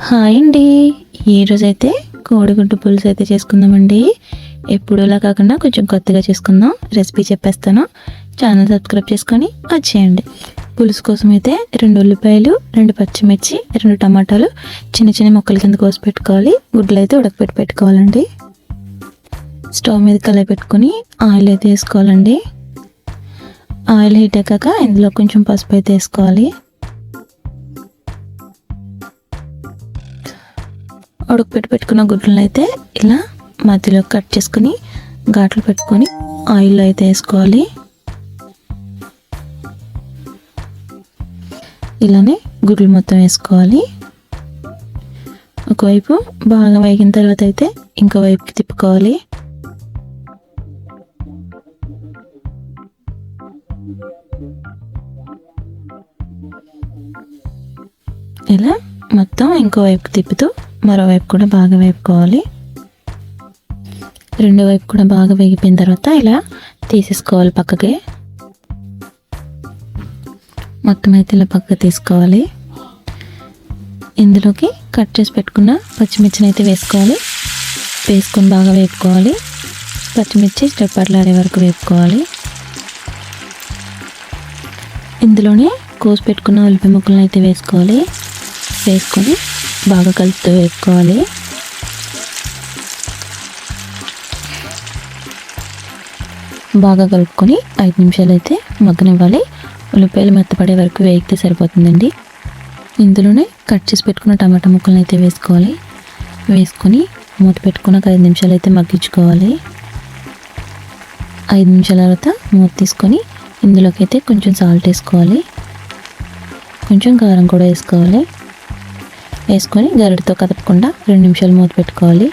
Hi అండి. ఈరోజైతే కోడిగుడ్డు పులుసు అయితే చేసుకుందామండి. ఎప్పుడులా కాకుండా కొంచెం కొత్తగా చేసుకుందాం. రెసిపీ చెప్పేస్తాను, ఛానల్ సబ్స్క్రైబ్ చేసుకొని వచ్చేయండి. పులుసు కోసం అయితే 2 ఉల్లిపాయలు, 2 పచ్చిమిర్చి, 2 టమాటాలు చిన్న చిన్న ముక్కల కింద కోసి పెట్టుకోవాలి. గుడ్లు అయితే ఉడకపెట్టి పెట్టుకోవాలండి. స్టవ్ మీద కళాయి పెట్టుకొని ఆయిల్ అయితే వేసుకోవాలండి. ఆయిల్ హీట్ అయ్యాక ఇందులో కొంచెం పసుపు అయితే వేసుకోవాలి. ఉడకపెట్టి పెట్టుకున్న గుడ్లను అయితే ఇలా మధ్యలో కట్ చేసుకుని ఘాట్లు పెట్టుకొని ఆయిల్లో అయితే వేసుకోవాలి. ఇలానే గుడ్లు మొత్తం వేసుకోవాలి. ఒకవైపు బాగా వేగిన తర్వాత అయితే ఇంకో వైపుకి తిప్పుకోవాలి. ఇలా మొత్తం ఇంకో వైపుకి తిప్పుతూ మరోవైపు కూడా బాగా వేపుకోవాలి. రెండో వైపు కూడా బాగా వేగిపోయిన తర్వాత ఇలా తీసేసుకోవాలి పక్కకి. మొత్తం అయితే ఇలా పక్కకి తీసుకోవాలి. ఇందులోకి కట్ చేసి పెట్టుకున్న పచ్చిమిర్చిని అయితే వేసుకోవాలి. వేసుకొని బాగా వేపుకోవాలి. పచ్చిమిర్చి చప్పట్లాడే వరకు వేపుకోవాలి. ఇందులోనే కోసి పెట్టుకున్న ఉల్లిపాయ ముక్కలను అయితే వేసుకోవాలి. వేసుకొని బాగా కలుపుతూ వేసుకోవాలి. బాగా కలుపుకొని 5 నిమిషాలు అయితే మగ్గనివ్వాలి. ఉల్లిపాయలు మెత్తపడే వరకు వేగితే సరిపోతుందండి. ఇందులోనే కట్ చేసి పెట్టుకున్న టమాటా ముక్కలను అయితే వేసుకోవాలి. వేసుకొని మూత పెట్టుకున్న 5 నిమిషాలు అయితే మగ్గించుకోవాలి. 5 నిమిషాల తర్వాత మూత తీసుకొని ఇందులోకి అయితే కొంచెం సాల్ట్ వేసుకోవాలి. కొంచెం కారం కూడా వేసుకోవాలి. వేసుకొని గరిటతో కదపకుండా 2 నిమిషాలు మూత పెట్టుకోవాలి.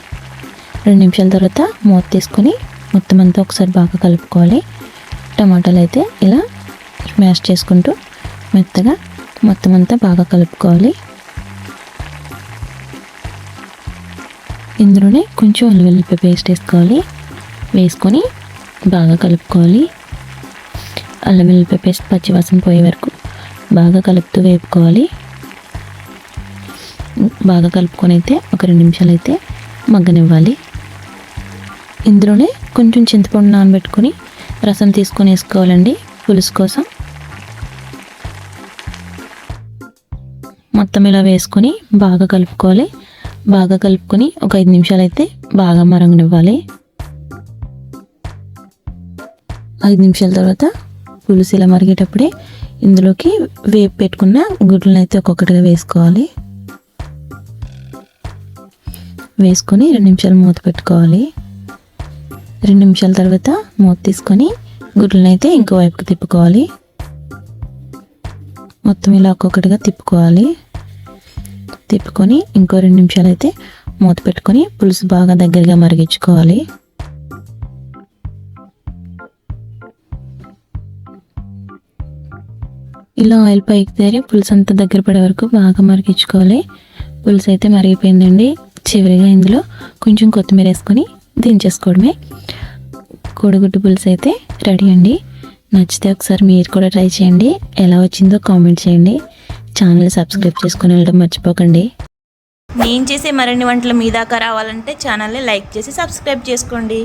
2 నిమిషాల తర్వాత మూత తీసుకొని మొత్తం అంతా ఒకసారి బాగా కలుపుకోవాలి. టమాటాలు అయితే ఇలా స్మాష్ చేసుకుంటూ మెత్తగా మొత్తం అంతా బాగా కలుపుకోవాలి. ఇందులోనే కొంచెం అల్లం వెల్లుల్లి పేస్ట్ వేసుకోవాలి. వేసుకొని బాగా కలుపుకోవాలి. అల్లం వెల్లుల్లి పేస్ట్ పచ్చివాసన పోయే వరకు బాగా కలుపుతూ వేపుకోవాలి. బాగా కలుపుకొని అయితే ఒక 2 నిమిషాలు అయితే మగ్గనివ్వాలి. ఇందులోనే కొంచెం చింతపండు నానబెట్టుకొని రసం తీసుకొని వేసుకోవాలండి పులుసు కోసం. మొత్తం ఇలా వేసుకొని బాగా కలుపుకోవాలి. బాగా కలుపుకొని ఒక 5 నిమిషాలు అయితే బాగా మరగనివ్వాలి. 5 నిమిషాల తర్వాత పులుసు ఇలా మరిగేటప్పుడే ఇందులోకి వేపు పెట్టుకున్న గుడ్లను అయితే ఒక్కొక్కటిగా వేసుకోవాలి. వేసుకొని 2 నిమిషాలు మూత పెట్టుకోవాలి. 2 నిమిషాల తర్వాత మూత తీసుకొని గుడ్లను అయితే ఇంకో వైపుకి తిప్పుకోవాలి. మొత్తం ఇలా ఒక్కొక్కటిగా తిప్పుకోవాలి. తిప్పుకొని ఇంకో 2 నిమిషాలు అయితే మూత పెట్టుకొని పులుసు బాగా దగ్గరగా మరిగించుకోవాలి. ఇలా ఆయిల్ పైకి తేరి పులుసు అంతా దగ్గర పడే వరకు బాగా మరిగించుకోవాలి. పులుసు అయితే మరిగిపోయిందండి. చివరిగా ఇందులో కొంచెం కొత్తిమీర వేసుకొని దించేసుకోవడమే. కోడిగుడ్డు పులుసు అయితే రెడీ అండి. నచ్చితే ఒకసారి మీరు కూడా ట్రై చేయండి. ఎలా వచ్చిందో కామెంట్ చేయండి. ఛానల్ సబ్స్క్రైబ్ చేసుకొని వెళ్ళడం మర్చిపోకండి. నేను చేసే మరిన్ని వంటలు మీ దాకా రావాలంటే ఛానల్ని లైక్ చేసి సబ్స్క్రైబ్ చేసుకోండి.